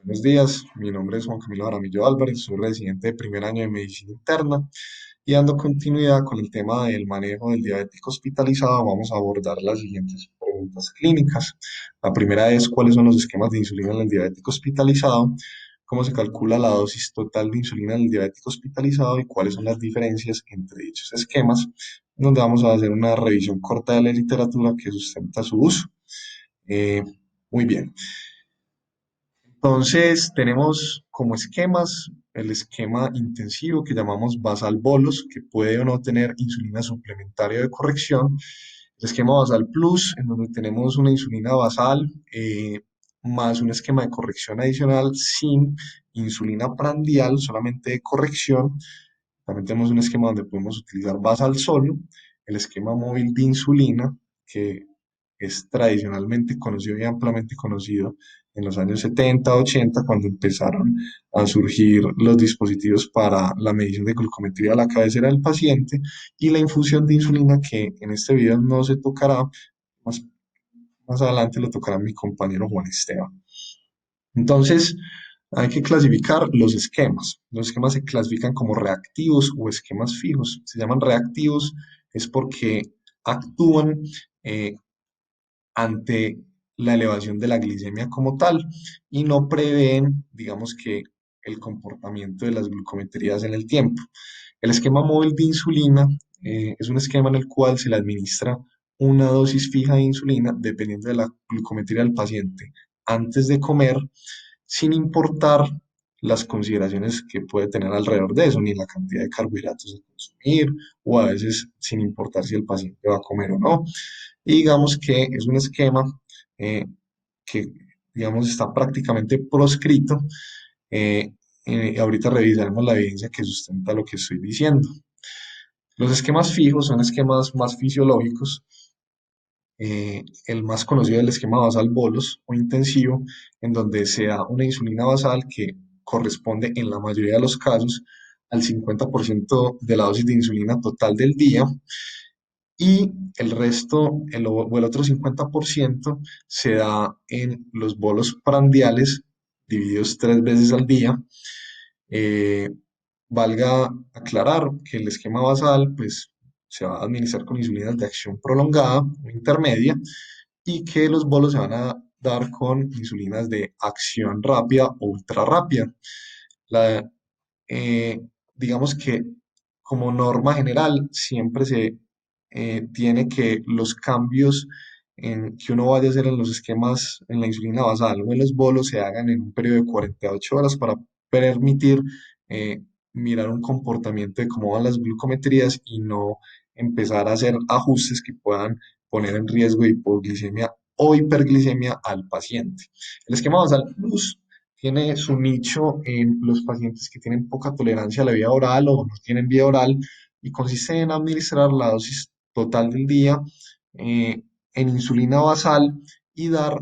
Buenos días, mi nombre es Juan Camilo Jaramillo Álvarez, soy residente de primer año de medicina interna y dando continuidad con el tema del manejo del diabético hospitalizado, vamos a abordar las siguientes preguntas clínicas. La primera es cuáles son los esquemas de insulina en el diabético hospitalizado, cómo se calcula la dosis total de insulina en el diabético hospitalizado y cuáles son las diferencias entre dichos esquemas, donde vamos a hacer una revisión corta de la literatura que sustenta su uso. Eh, Muy bien. Entonces, tenemos como esquemas el esquema intensivo que llamamos basal bolos, que puede o no tener insulina suplementaria de corrección. El esquema basal plus, en donde tenemos una insulina basal más un esquema de corrección adicional sin insulina prandial, solamente de corrección. También tenemos un esquema donde podemos utilizar basal solo, el esquema móvil de insulina, que es tradicionalmente conocido y ampliamente conocido en los años 70, 80, cuando empezaron a surgir los dispositivos para la medición de glucometría a la cabecera del paciente y la infusión de insulina, que en este video no se tocará, más, más adelante lo tocará mi compañero Juan Esteban. Entonces, hay que clasificar los esquemas. Los esquemas se clasifican como reactivos o esquemas fijos. Se llaman reactivos es porque actúan eh, ante la elevación de la glicemia como tal y no prevén, digamos que, el comportamiento de las glucometrías en el tiempo. El esquema móvil de insulina es un esquema en el cual se le administra una dosis fija de insulina dependiendo de la glucometría del paciente antes de comer, sin importar las consideraciones que puede tener alrededor de eso, ni la cantidad de carbohidratos a consumir, o a veces sin importar si el paciente va a comer o no. Y digamos que es un esquema eh, que, digamos, está prácticamente proscrito. eh, Ahorita revisaremos la evidencia que sustenta lo que estoy diciendo. Los esquemas fijos son esquemas más fisiológicos. El más conocido es el esquema basal bolos o intensivo, en donde se da una insulina basal que corresponde en la mayoría de los casos al 50% de la dosis de insulina total del día y el resto, o el otro 50% se da en los bolos prandiales divididos 3 veces al día. Eh, Valga aclarar que el esquema basal pues, se va a administrar con insulinas de acción prolongada o intermedia y que los bolos se van a dar con insulinas de acción rápida o ultra rápida. La, eh, digamos que como norma general siempre se tiene que los cambios que uno vaya a hacer en los esquemas en la insulina basal o en los bolos se hagan en un periodo de 48 horas para permitir eh, mirar un comportamiento de cómo van las glucometrías y no empezar a hacer ajustes que puedan poner en riesgo de hipoglicemia o hiperglicemia al paciente. El esquema basal plus tiene su nicho en los pacientes que tienen poca tolerancia a la vía oral o no tienen vía oral y consiste en administrar la dosis total del día eh, en insulina basal y dar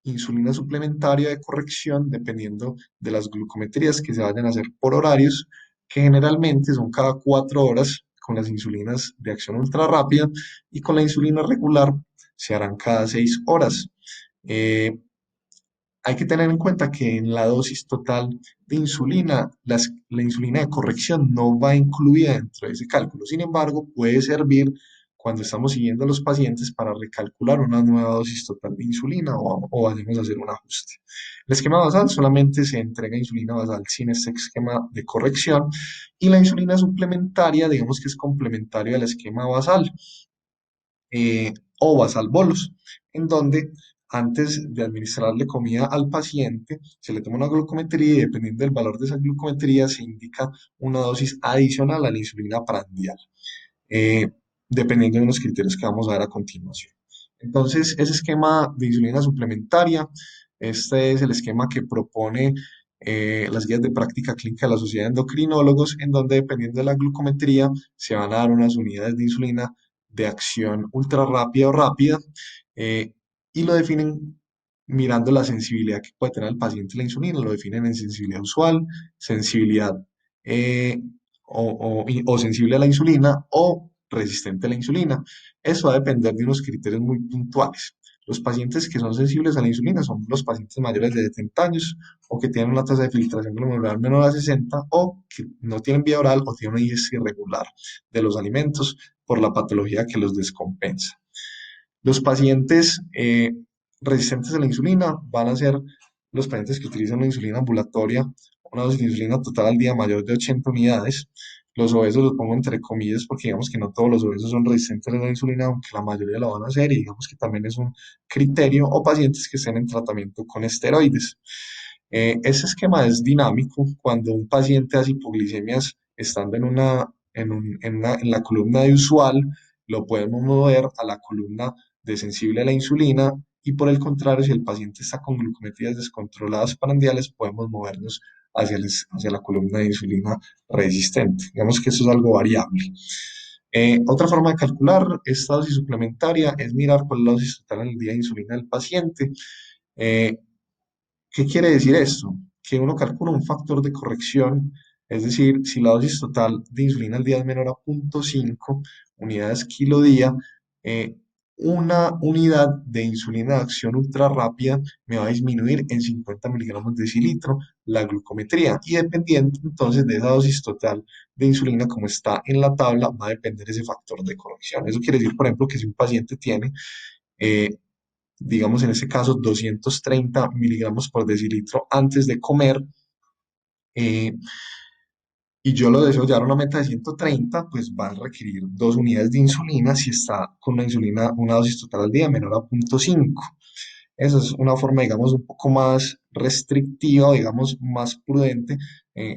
insulina suplementaria de corrección dependiendo de las glucometrías que se vayan a hacer por horarios, que generalmente son cada 4 horas con las insulinas de acción ultra rápida y con la insulina regular se harán cada 6 horas. Eh, Hay que tener en cuenta que en la dosis total de insulina, la insulina de corrección no va incluida dentro de ese cálculo. Sin embargo, puede servir cuando estamos siguiendo a los pacientes para recalcular una nueva dosis total de insulina o vayamos a hacer un ajuste. El esquema basal solamente se entrega insulina basal sin este esquema de corrección y la insulina suplementaria, digamos que es complementaria al esquema basal o basal bolos, en donde antes de administrarle comida al paciente, se le toma una glucometría y dependiendo del valor de esa glucometría se indica una dosis adicional a la insulina prandial, eh, dependiendo de unos criterios que vamos a ver a continuación. Entonces, ese esquema de insulina suplementaria, este es el esquema que propone las guías de práctica clínica de la Sociedad de Endocrinólogos, en donde dependiendo de la glucometría se van a dar unas unidades de insulina de acción ultra rápida o rápida eh, y lo definen mirando la sensibilidad que puede tener el paciente a la insulina, lo definen en sensibilidad usual, sensibilidad eh, o sensible a la insulina o resistente a la insulina. Eso va a depender de unos criterios muy puntuales. Los pacientes que son sensibles a la insulina son los pacientes mayores de 70 años o que tienen una tasa de filtración glomerular menor a 60 o que no tienen vía oral o tienen una ingesta irregular de los alimentos por la patología que los descompensa. Los pacientes resistentes a la insulina van a ser los pacientes que utilizan una insulina ambulatoria, una dosis de insulina total al día mayor de 80 unidades. Los obesos los pongo entre comillas porque digamos que no todos los obesos son resistentes a la insulina, aunque la mayoría lo van a hacer y digamos que también es un criterio, o pacientes que estén en tratamiento con esteroides. Ese esquema es dinámico cuando un paciente hace hipoglicemias estando en la columna de usual, lo podemos mover a la columna de sensible a la insulina y por el contrario, si el paciente está con glucometrías descontroladas prandiales, podemos movernos hacia la columna de insulina resistente. Digamos que eso es algo variable. Otra forma de calcular esta dosis suplementaria es mirar cuál es la dosis total en el día de insulina del paciente. Eh, ¿Qué quiere decir esto? Que uno calcula un factor de corrección, es decir, si la dosis total de insulina al día es menor a 0,5 unidades kilo día, eh, una unidad de insulina de acción ultra rápida me va a disminuir en 50 miligramos de decilitro la glucometría y dependiendo entonces de esa dosis total de insulina como está en la tabla va a depender ese factor de corrección. Eso quiere decir, por ejemplo, que si un paciente tiene eh, digamos en este caso 230 miligramos por decilitro antes de comer, eh, y yo lo deseo llevar a una meta de 130, pues va a requerir 2 unidades de insulina si está con una insulina, una dosis total al día menor a 0,5. Esa es una forma, digamos, un poco más restrictiva o, digamos, más prudente eh,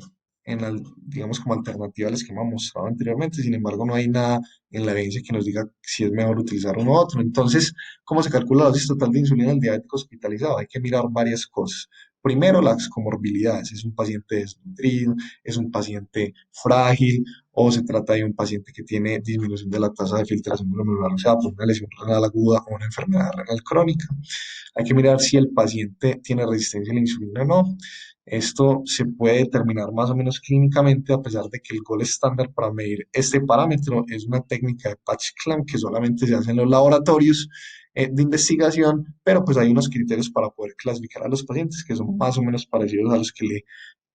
digamos, como alternativa al esquema mostrado anteriormente. Sin embargo, no hay nada en la evidencia que nos diga si es mejor utilizar uno u otro. Entonces, ¿cómo se calcula la dosis total de insulina del diabético hospitalizado? Hay que mirar varias cosas. Primero, las comorbilidades. ¿Es un paciente desnutrido? ¿Es un paciente frágil? ¿O se trata de un paciente que tiene disminución de la tasa de filtración glomerular, o sea, por una lesión renal aguda o una enfermedad renal crónica? Hay que mirar si el paciente tiene resistencia a la insulina o no. Esto se puede determinar más o menos clínicamente a pesar de que el gol estándar para medir este parámetro es una técnica de patch clamp que solamente se hace en los laboratorios de investigación, pero pues hay unos criterios para poder clasificar a los pacientes que son más o menos parecidos a los que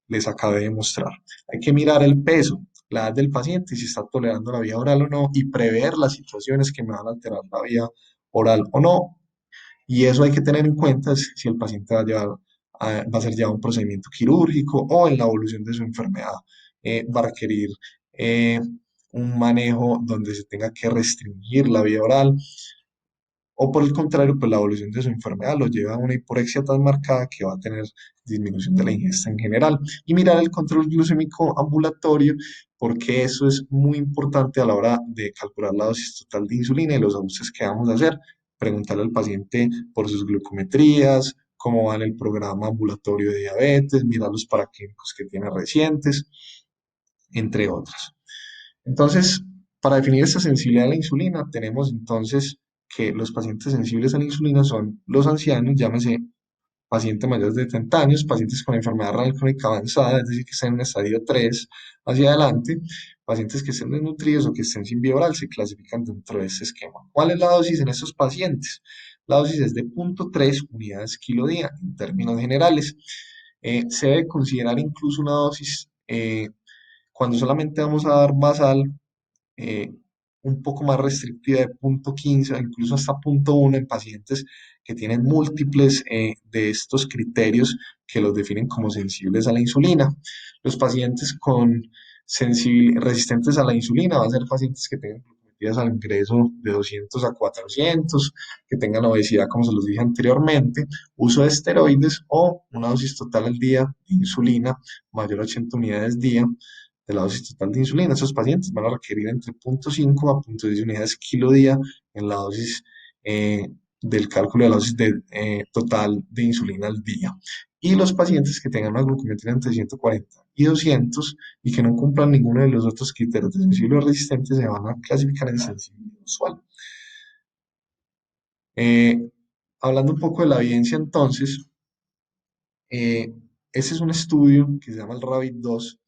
les acabé de mostrar. Hay que mirar el peso, la edad del paciente, si está tolerando la vía oral o no, y prever las situaciones que me van a alterar la vía oral o no, y eso hay que tener en cuenta si el paciente va a ser llevado a un procedimiento quirúrgico o en la evolución de su enfermedad va a requerir eh, un manejo donde se tenga que restringir la vía oral o por el contrario, pues la evolución de su enfermedad lo lleva a una hiporexia tan marcada que va a tener disminución de la ingesta en general. Y mirar el control glucémico ambulatorio, porque eso es muy importante a la hora de calcular la dosis total de insulina y los ajustes que vamos a hacer. Preguntarle al paciente por sus glucometrías, cómo va en el programa ambulatorio de diabetes, mirar los paraquímicos que tiene recientes, entre otros. Entonces, para definir esta sensibilidad a la insulina, tenemos entonces que los pacientes sensibles a la insulina son los ancianos, llámese pacientes mayores de 70 años, pacientes con enfermedad renal crónica avanzada, es decir, que estén en estadio 3 hacia adelante, pacientes que estén desnutridos o que estén sin vía oral, se clasifican dentro de este esquema. ¿Cuál es la dosis en estos pacientes? La dosis es de 0,3 unidades kilo día en términos generales. Se debe considerar incluso una dosis cuando solamente vamos a dar basal eh, un poco más restrictiva de 0,15 o incluso hasta 0,1 en pacientes que tienen múltiples de estos criterios que los definen como sensibles a la insulina. Los pacientes resistentes a la insulina van a ser pacientes que tengan glucometrías al ingreso de 200 a 400, que tengan obesidad, como se los dije anteriormente, uso de esteroides o una dosis total al día de insulina mayor a 80 unidades día de la dosis total de insulina. Esos pacientes van a requerir entre 0,5 a 0,10 unidades kilo día en la dosis del cálculo de la dosis total de insulina al día. Y los pacientes que tengan una glucometría entre 140 y 200 y que no cumplan ninguno de los otros criterios de sensible o resistente se van a clasificar en sensible usual. Eh, Hablando un poco de la evidencia entonces, eh, ese es un estudio que se llama el RABBIT-2.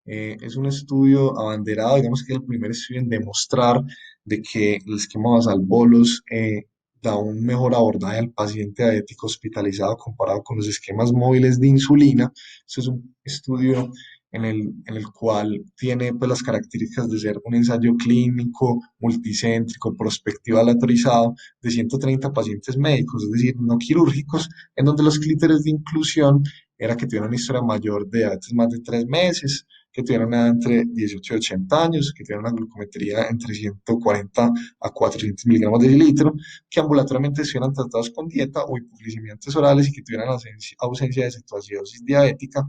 Es un estudio abanderado, digamos que es el primer estudio en demostrar de que el esquema basal bolos da un mejor abordaje al paciente diabético hospitalizado comparado con los esquemas móviles de insulina. Este es un estudio en el cual tiene pues, las características de ser un ensayo clínico, multicéntrico, prospectivo aleatorizado de 130 pacientes médicos, es decir, no quirúrgicos, en donde los criterios de inclusión era que tuvieran una historia mayor de diabetes más de 3 meses, que tuvieran una edad entre 18 y 80 años, que tuvieran una glucometría entre 140 a 400 miligramos de litro, que ambulatoriamente estuvieran tratados con dieta o hipoglicemiantes orales y que tuvieran ausencia de cetoacidosis diabética.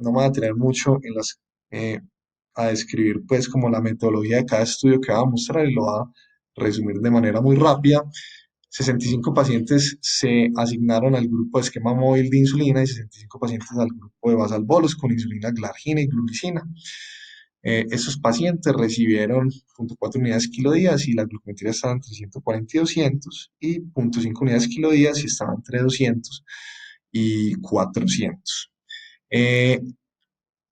No me voy a detener mucho eh, a describir pues como la metodología de cada estudio que va a mostrar y lo va a resumir de manera muy rápida. 65 pacientes se asignaron al grupo de esquema móvil de insulina y 65 pacientes al grupo de basal bolus con insulina, glargina y glulicina. Esos pacientes recibieron 0,4 unidades kilodías y la glucometría estaba entre 140 y 200 y 0,5 unidades kilodías y estaba entre 200 y 400. Eh,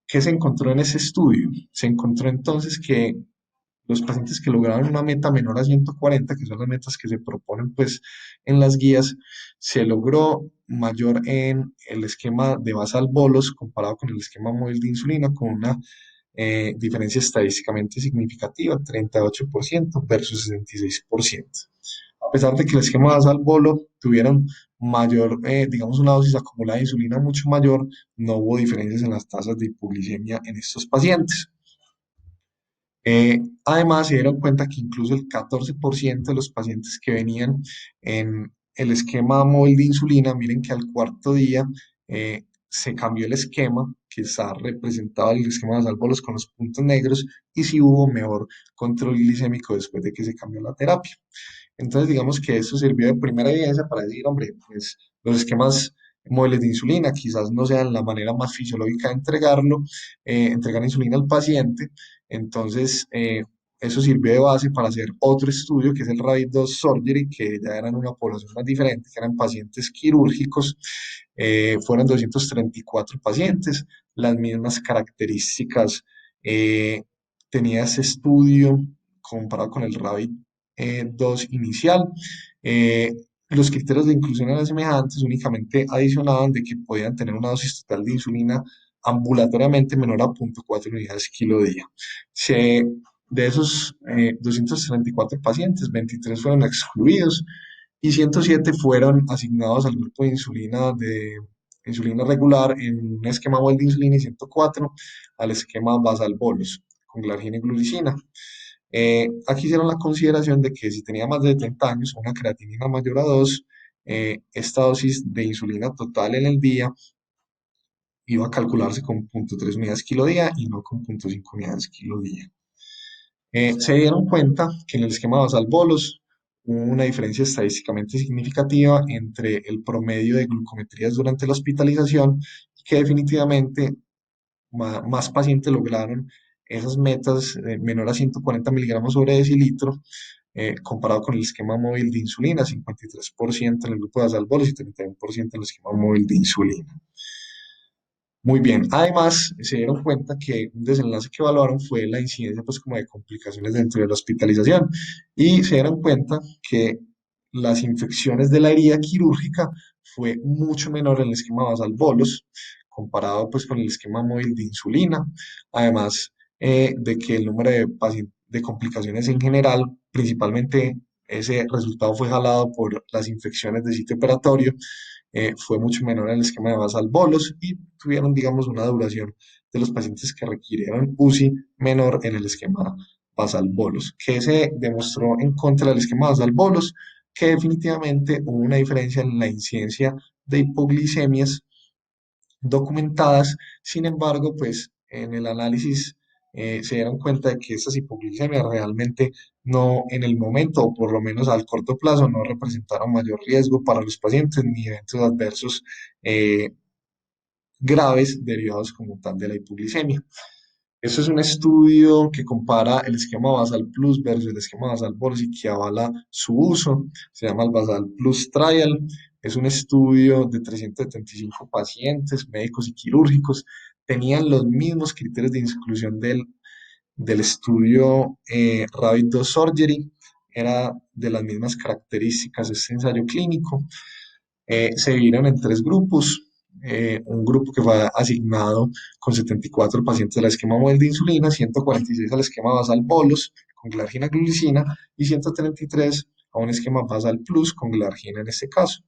¿Qué se encontró en ese estudio? Se encontró entonces que los pacientes que lograron una meta menor a 140, que son las metas que se proponen pues en las guías, se logró mayor en el esquema de basal bolus comparado con el esquema móvil de insulina con una diferencia estadísticamente significativa, 38% versus 66%. A pesar de que el esquema basal bolo tuvieron mayor, digamos, una dosis acumulada de insulina mucho mayor, no hubo diferencias en las tasas de hipoglicemia en estos pacientes. Además, se dieron cuenta que incluso el 14% de los pacientes que venían en el esquema móvil de insulina, miren que al cuarto día se cambió el esquema, que está representado el esquema de bolos con los puntos negros, y sí hubo mejor control glicémico después de que se cambió la terapia. Entonces, digamos que eso sirvió de primera evidencia para decir, hombre, pues los esquemas móviles de insulina quizás no sean la manera más fisiológica de entregar insulina al paciente. Entonces, eso sirvió de base para hacer otro estudio, que es el Rabbit-2 Surgery, que ya eran una población más diferente, que eran pacientes quirúrgicos. Fueron 234 pacientes, las mismas características eh, tenía ese estudio comparado con el Rabbit 2 inicial. Eh, los criterios de inclusión eran semejantes, únicamente adicionaban de que podían tener una dosis total de insulina ambulatoriamente menor a 0,4 unidades kilo día. De esos 234 pacientes, 23 fueron excluidos y 107 fueron asignados al grupo de insulina regular en un esquema móvil de insulina y 104 al esquema basal bolus con glargina y glucina. Aquí hicieron la consideración de que si tenía más de 70 años, una creatinina mayor a 2, esta dosis de insulina total en el día iba a calcularse con 0,3 unidades kilo día y no con 0,5 unidades kilo día. Se dieron cuenta que en el esquema basal bolus hubo una diferencia estadísticamente significativa entre el promedio de glucometrías durante la hospitalización y que definitivamente más pacientes lograron esas metas menor a 140 miligramos sobre decilitro comparado con el esquema móvil de insulina, 53% en el grupo de basal bolus y 31% en el esquema móvil de insulina. Muy bien, además se dieron cuenta que un desenlace que evaluaron fue la incidencia pues como de complicaciones dentro de la hospitalización y se dieron cuenta que las infecciones de la herida quirúrgica fue mucho menor en el esquema basal bolus comparado pues con el esquema móvil de insulina, además de que el número de complicaciones en general, principalmente ese resultado fue jalado por las infecciones de sitio operatorio, fue mucho menor en el esquema de basal bolos y tuvieron, digamos, una duración de los pacientes que requirieron UCI menor en el esquema basal bolos, que se demostró en contra del esquema basal bolos, que definitivamente hubo una diferencia en la incidencia de hipoglicemias documentadas. Sin embargo, pues en el análisis se dieron cuenta de que estas hipoglicemias realmente no en el momento, o por lo menos al corto plazo, no representaron mayor riesgo para los pacientes ni eventos adversos eh, graves derivados como tal de la hipoglicemia. Eso es un estudio que compara el esquema Basal Plus versus el esquema Basal Bolus y que avala su uso. Se llama el Basal Plus Trial. Es un estudio de 375 pacientes, médicos y quirúrgicos. Tenían los mismos criterios de inclusión del estudio Rabbit 2 Surgery. era de las mismas características de este ensayo clínico. Se dividieron en tres grupos. Un grupo que fue asignado con 74 pacientes al esquema móvil de insulina, 146 al esquema basal bolos con glargina glulicina y 133 a un esquema basal plus con glargina en este caso.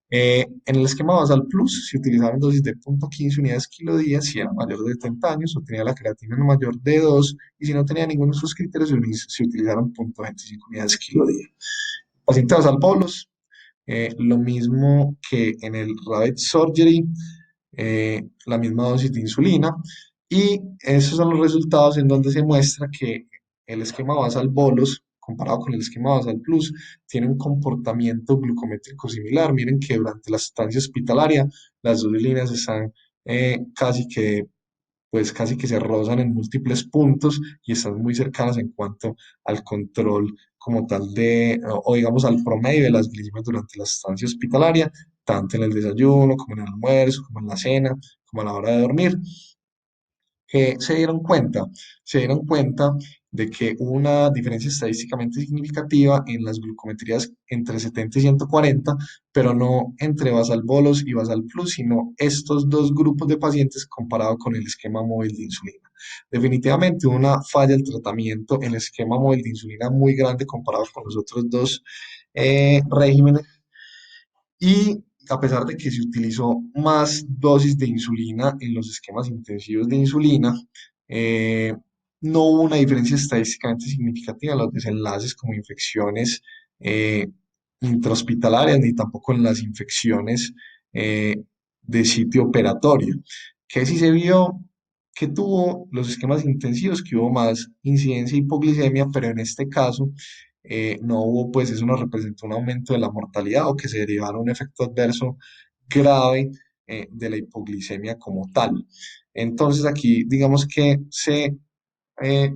En el esquema basal plus se utilizaron dosis de 0.15 unidades kilo día si era mayor de 30 años o tenía la creatina no mayor de 2 y si no tenía ninguno de esos criterios se utilizaron 0.25 unidades kilo día. Paciente basal bolos, lo mismo que en el Rabbit Surgery, la misma dosis de insulina. Y esos son los resultados en donde se muestra que el esquema basal bolos, comparado con el esquema basal plus, tiene un comportamiento glucométrico similar. Miren que durante la estancia hospitalaria las dos líneas están casi que casi que se rozan en múltiples puntos y están muy cercanas en cuanto al control como tal o digamos al promedio de las glicemias durante la estancia hospitalaria, tanto en el desayuno, como en el almuerzo, como en la cena, como a la hora de dormir. Que se dieron cuenta de que hubo una diferencia estadísticamente significativa en las glucometrías entre 70 y 140, pero no entre basal bolos y basal plus, sino estos dos grupos de pacientes comparado con el esquema móvil de insulina. Definitivamente una falla del tratamiento en el esquema móvil de insulina muy grande comparado con los otros dos regímenes y a pesar de que se utilizó más dosis de insulina en los esquemas intensivos de insulina, eh, no hubo una diferencia estadísticamente significativa en los desenlaces como infecciones eh, intrahospitalarias ni tampoco en las infecciones eh, de sitio operatorio. Que sí se vio que tuvo los esquemas intensivos, que hubo más incidencia de hipoglicemia, pero en este caso no hubo, pues eso no representó un aumento de la mortalidad o que se derivara un efecto adverso grave de la hipoglicemia como tal. Entonces aquí digamos que se eh,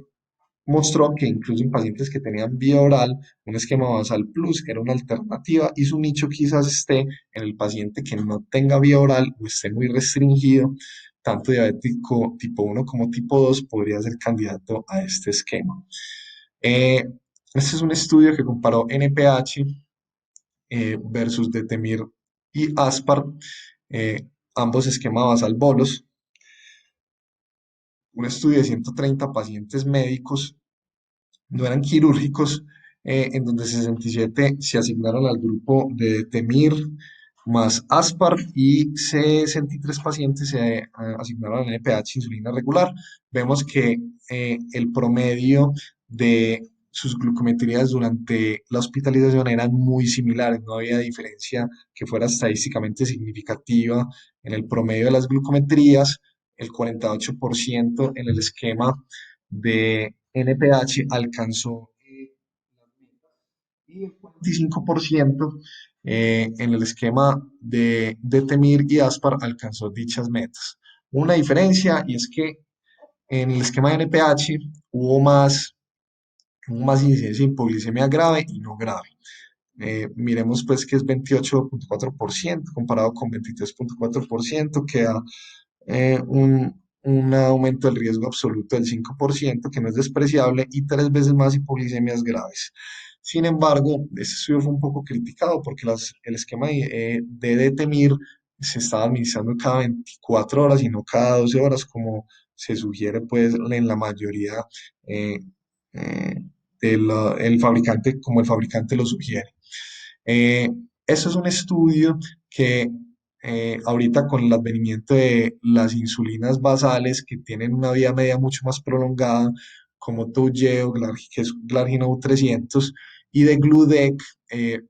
mostró que incluso en pacientes que tenían vía oral, un esquema basal plus era una alternativa y su nicho quizás esté en el paciente que no tenga vía oral o esté muy restringido, tanto diabético tipo 1 como tipo 2 podría ser candidato a este esquema. Eh, este es un estudio que comparó NPH versus Detemir y Aspar, ambos esquema basal bolos, un estudio de 130 pacientes médicos no eran quirúrgicos, en donde 67 se asignaron al grupo de Temir más Aspar y 63 pacientes se asignaron al NPH insulina regular. Vemos que el promedio de sus glucometrías durante la hospitalización eran muy similares, no había diferencia que fuera estadísticamente significativa en el promedio de las glucometrías, el 48% en el esquema de NPH alcanzó las metas y el 45% en el esquema de Temir y Aspar alcanzó dichas metas. Una diferencia y es que en el esquema de NPH hubo más incidencia de hipoglicemia grave y no grave. Miremos pues que es 28.4% comparado con 23.4%, que da un aumento del riesgo absoluto del 5%, que no es despreciable, y tres veces más hipoglicemias graves. Sin embargo, este estudio fue un poco criticado porque el esquema de Detemir se estaba administrando cada 24 horas y no cada 12 horas, como se sugiere pues en la mayoría eh, eh, el fabricante, como el fabricante lo sugiere. Eh, Eso es un estudio que ahorita con el advenimiento de las insulinas basales que tienen una vida media mucho más prolongada, como Toujeo, que es Glargina U300, y de Gludec,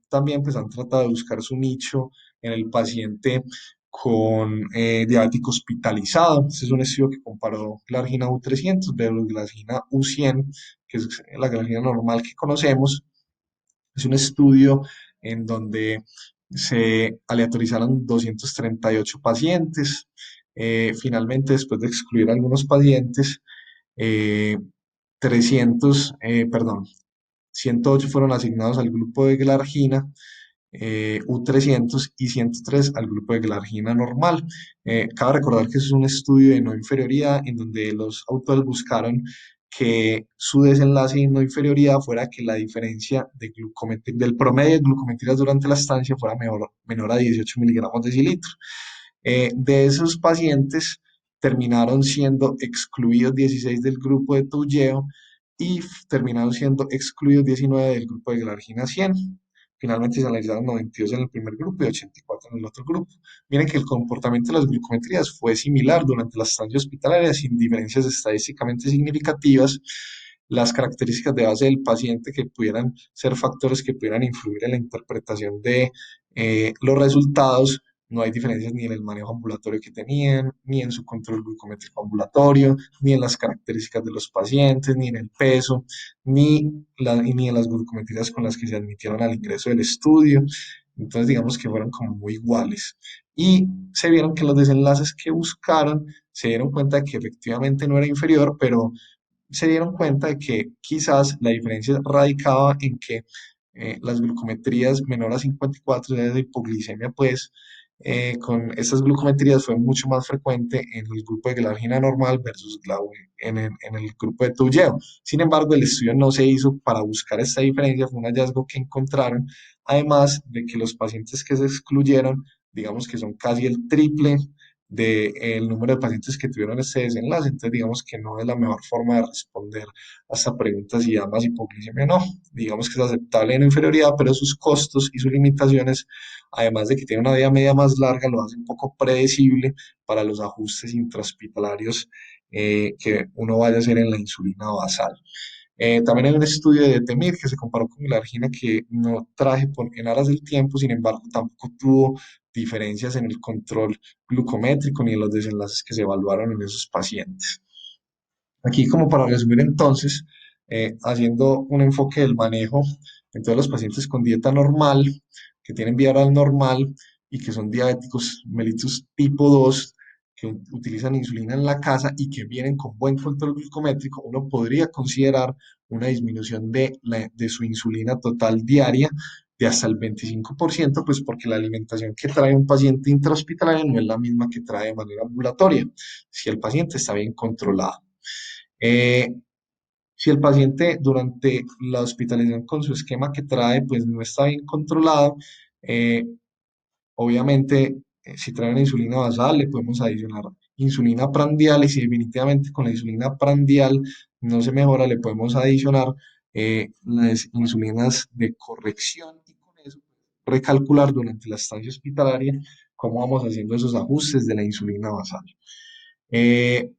también pues han tratado de buscar su nicho en el paciente con diabético hospitalizado. Este es un estudio que comparó Glargina U300 versus Glargina U100, que es la Glargina normal que conocemos. Es un estudio en donde se aleatorizaron 238 pacientes. Finalmente, después de excluir a algunos pacientes, eh, 108 fueron asignados al grupo de glargina U300 y 103 al grupo de glargina normal. Cabe recordar que eso es un estudio de no inferioridad en donde los autores buscaron que su desenlace de no inferioridad fuera que la diferencia del promedio de glucometrias durante la estancia fuera menor a 18 miligramos decilitro. De esos pacientes terminaron siendo excluidos 16 del grupo de Toujeo y terminaron siendo excluidos 19 del grupo de Glargina 100. Finalmente se analizaron 92 en el primer grupo y 84 en el otro grupo. Miren que el comportamiento de las glucometrías fue similar durante la estancia hospitalaria, sin diferencias estadísticamente significativas. Las características de base del paciente que pudieran ser factores que pudieran influir en la interpretación de los resultados. No hay diferencias ni en el manejo ambulatorio que tenían, ni en su control glucométrico ambulatorio, ni en las características de los pacientes, ni en el peso, ni en las glucometrías con las que se admitieron al ingreso del estudio. Entonces, digamos que fueron como muy iguales. Y se vieron que los desenlaces que buscaron se dieron cuenta de que efectivamente no era inferior, pero se dieron cuenta de que quizás la diferencia radicaba en que las glucometrías menor a 54 de hipoglicemia, pues con estas glucometrías fue mucho más frecuente en el grupo de glargina normal versus en el grupo de Toujeo. Sin embargo, el estudio no se hizo para buscar esta diferencia, fue un hallazgo que encontraron, además de que los pacientes que se excluyeron, digamos que son casi el triple del número de pacientes que tuvieron este desenlace. Entonces, digamos que no es la mejor forma de responder a esta pregunta si da más hipoglicemia o no. Digamos que es aceptable en inferioridad, pero sus costos y sus limitaciones, además de que tiene una vida media más larga, lo hace un poco predecible para los ajustes intrahospitalarios que uno vaya a hacer en la insulina basal. También hay un estudio de Temir que se comparó con la argina que no traje en aras del tiempo, sin embargo, tampoco tuvo diferencias en el control glucométrico ni en los desenlaces que se evaluaron en esos pacientes. Aquí, como para resumir entonces, haciendo un enfoque del manejo en todos los pacientes con dieta normal, que tienen vía oral normal y que son diabéticos mellitus tipo 2, que utilizan insulina en la casa y que vienen con buen control glucométrico, uno podría considerar una disminución de su insulina total diaria de hasta el 25%, pues porque la alimentación que trae un paciente intrahospitalario no es la misma que trae de manera ambulatoria, si el paciente está bien controlado. Eh, si el paciente durante la hospitalización con su esquema que trae pues no está bien controlado, eh, obviamente si trae una insulina basal le podemos adicionar insulina prandial y si definitivamente con la insulina prandial no se mejora le podemos adicionar las insulinas de corrección y con eso recalcular durante la estancia hospitalaria cómo vamos haciendo esos ajustes de la insulina basal. Eh,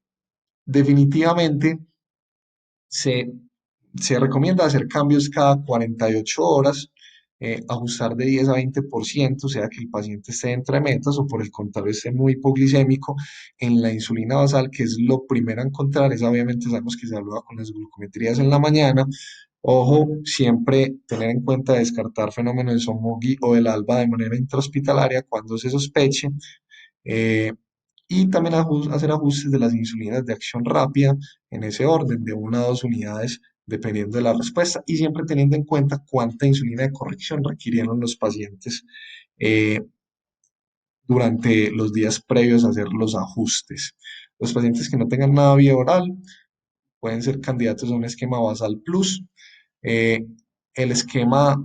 definitivamente se, se recomienda hacer cambios cada 48 horas, ajustar de 10 a 20%, sea que el paciente esté entre metas o por el contrario esté muy hipoglicémico en la insulina basal, que es lo primero a encontrar. Esa obviamente sabemos que se evalúa con las glucometrías en la mañana. Ojo, siempre tener en cuenta descartar fenómenos de Somogui o del ALBA de manera intrahospitalaria cuando se sospeche. Eh, y también hacer ajustes de las insulinas de acción rápida en ese orden, de 1 a 2 unidades, dependiendo de la respuesta, y siempre teniendo en cuenta cuánta insulina de corrección requirieron los pacientes eh, durante los días previos a hacer los ajustes. Los pacientes que no tengan nada vía oral pueden ser candidatos a un esquema basal plus. Eh, el esquema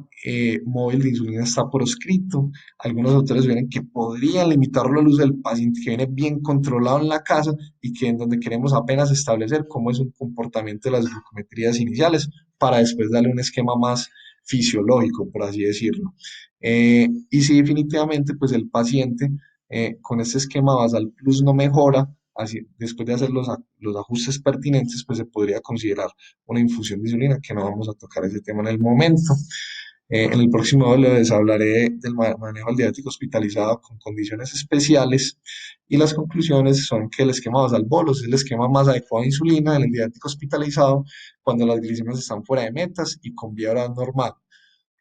móvil de insulina está proscrito. Algunos autores ven que podrían limitarlo al uso del paciente que viene bien controlado en la casa y que en donde queremos apenas establecer cómo es el comportamiento de las glucometrías iniciales para después darle un esquema más fisiológico, por así decirlo. Y si definitivamente pues el paciente con este esquema basal plus no mejora, así, después de hacer los ajustes pertinentes, pues se podría considerar una infusión de insulina, que no vamos a tocar ese tema en el momento. En el próximo video les hablaré del manejo del diabético hospitalizado con condiciones especiales y las conclusiones son que el esquema basal bolos es el esquema más adecuado de insulina en el diabético hospitalizado cuando las glicemias están fuera de metas y con vía oral normal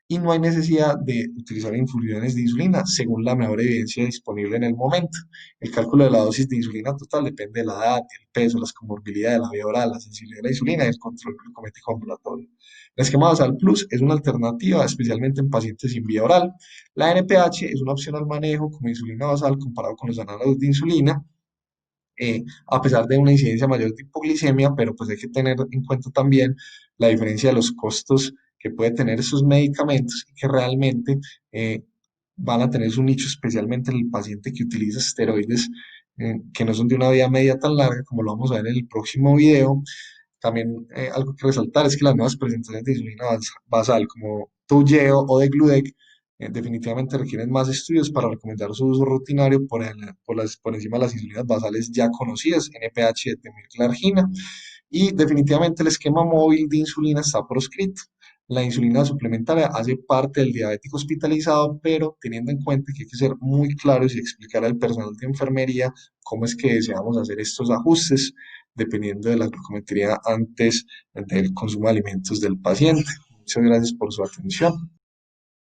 y no hay necesidad de utilizar infusiones de insulina según la mejor evidencia disponible en el momento. El cálculo de la dosis de insulina total depende de la edad, el peso, las comorbilidades, la vía oral, la sensibilidad de la insulina y el control glucométrico ambulatorio. El esquema basal plus es una alternativa, especialmente en pacientes sin vía oral. La NPH es una opción al manejo como insulina basal comparado con los análogos de insulina a pesar de una incidencia mayor de hipoglicemia, pero pues hay que tener en cuenta también la diferencia de los costos que puede tener esos medicamentos y que realmente eh, van a tener su nicho especialmente en el paciente que utiliza esteroides que no son de una vida media tan larga como lo vamos a ver en el próximo video. También algo que resaltar es que las nuevas presentaciones de insulina basal como Toujeo o de Gludec definitivamente requieren más estudios para recomendar su uso rutinario por encima de las insulinas basales ya conocidas, NPH, metilclargina, y definitivamente el esquema móvil de insulina está proscrito. La insulina suplementaria hace parte del diabético hospitalizado, pero teniendo en cuenta que hay que ser muy claros y explicar al personal de enfermería cómo es que deseamos hacer estos ajustes, dependiendo de la glucometría antes del consumo de alimentos del paciente. Muchas gracias por su atención.